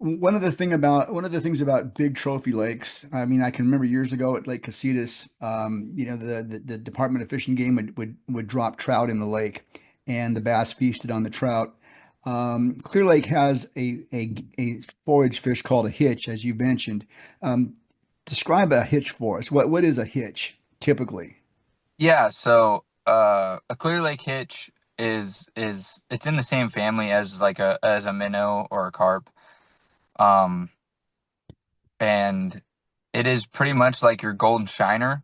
one of the things about big trophy lakes. I mean, I can remember years ago at Lake Casitas. The Department of Fish and Game would drop trout in the lake, and the bass feasted on the trout. Clear Lake has a forage fish called a hitch, as you mentioned. Um, Describe a hitch for us. What is a hitch typically? Yeah, so a Clear Lake hitch is it's in the same family as a minnow or a carp. Um and it is pretty much like your golden shiner.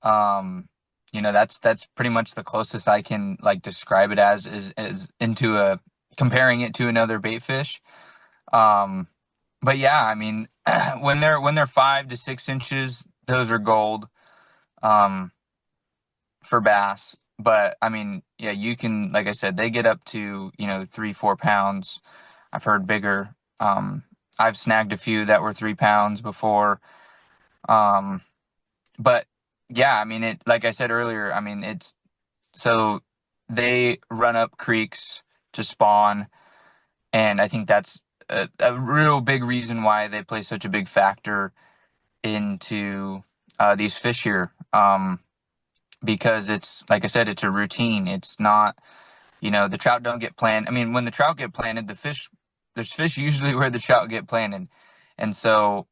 Um that's pretty much the closest I can like describe it as is into a comparing it to another bait fish. Um but yeah, I mean when they're 5 to 6 inches, those are gold. Um for bass. But I mean, yeah, you can, like I said, they get up to, 3, 4 pounds. I've heard bigger. I've snagged a few that were 3 pounds before. Um, but yeah, I mean, like I said earlier, I mean, it's so they run up creeks to spawn. And I think that's a real big reason why they play such a big factor into these fish here. Because it's like I said, it's a routine. It's not, the trout don't get planted. I mean, when the trout get planted, there's fish usually where the trout get planted. And so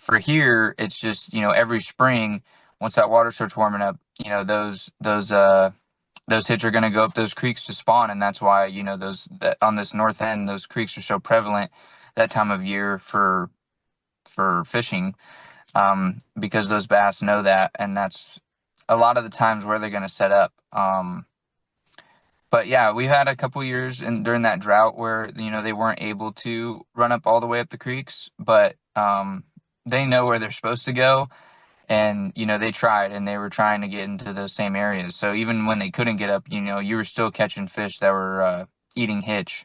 for here, it's just, every spring, once that water starts warming up, those hits are going to go up those creeks to spawn. And that's why, those that on this north end, those creeks are so prevalent that time of year for fishing, because those bass know that, and that's a lot of the times where they're going to set up. But yeah, we had a couple years during that drought where they weren't able to run up all the way up the creeks, but they know where they're supposed to go, and they tried, and they were trying to get into those same areas. So even when they couldn't get up, you were still catching fish that were eating hitch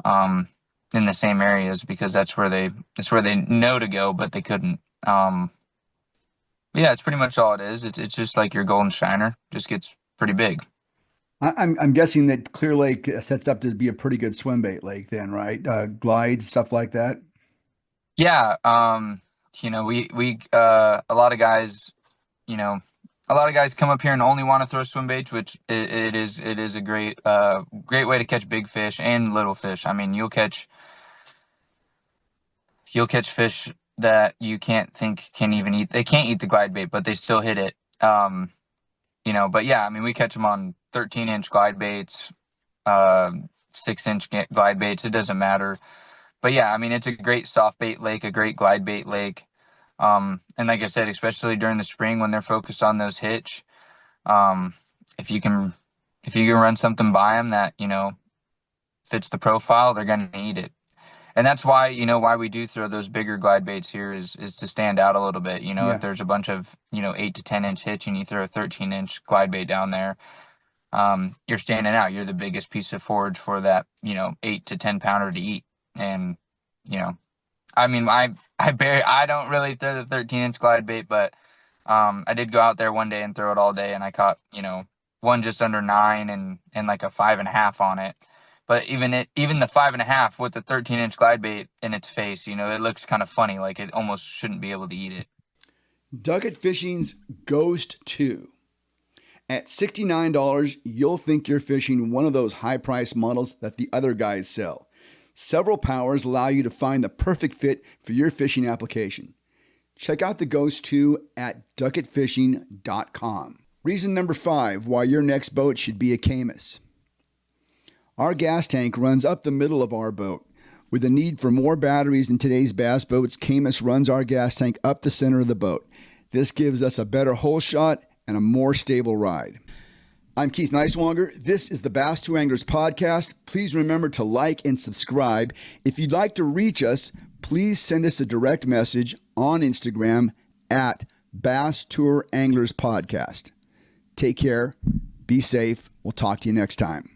um, in the same areas because that's where they know to go, but they couldn't. Yeah, it's pretty much all it is. It's just like your golden shiner, just gets pretty big. I'm guessing that Clear Lake sets up to be a pretty good swim bait lake then, right? Glides, stuff like that. Yeah, we you know, a lot of guys come up here and only want to throw swim baits, which it is a great way to catch big fish and little fish. I mean, you'll catch fish that you can't think can even eat. They can't eat the glide bait, but they still hit it. But yeah, I mean, we catch them on 13-inch glide baits, uh, 6-inch glide baits. It doesn't matter. But yeah, I mean, it's a great soft bait lake, a great glide bait lake. And like I said, especially during the spring when they're focused on those hitch, um, if you can, if you can run something by them that, fits the profile, they're going to eat it. And that's why we do throw those bigger glide baits here is to stand out a little bit. If Yeah. there's a bunch of, 8 to 10 inch hitch and you throw a 13-inch glide bait down there, you're standing out. You're the biggest piece of forage for that, 8 to 10 pounder to eat. And, you know, I mean, I don't really throw the 13-inch glide bait, but I did go out there one day and throw it all day, and I caught, one just under 9 and like a 5.5 on it. But even the 5.5 with the 13-inch glide bait in its face, it looks kind of funny, like it almost shouldn't be able to eat it. Ducket Fishing's Ghost 2. At $69, you'll think you're fishing one of those high price models that the other guys sell. Several powers allow you to find the perfect fit for your fishing application. Check out the Ghost 2 at ducketfishing.com. Reason number 5 why your next boat should be a Camus. Our gas tank runs up the middle of our boat. With the need for more batteries in today's bass boats, Camus runs our gas tank up the center of the boat. This gives us a better hole shot and a more stable ride. I'm Keith Neiswanger. This is the Bass Two Anglers podcast. Please remember to like and subscribe. If you'd like to reach us, please send us a direct message on Instagram at Bass Tour Anglers Podcast. Take care. Be safe. We'll talk to you next time.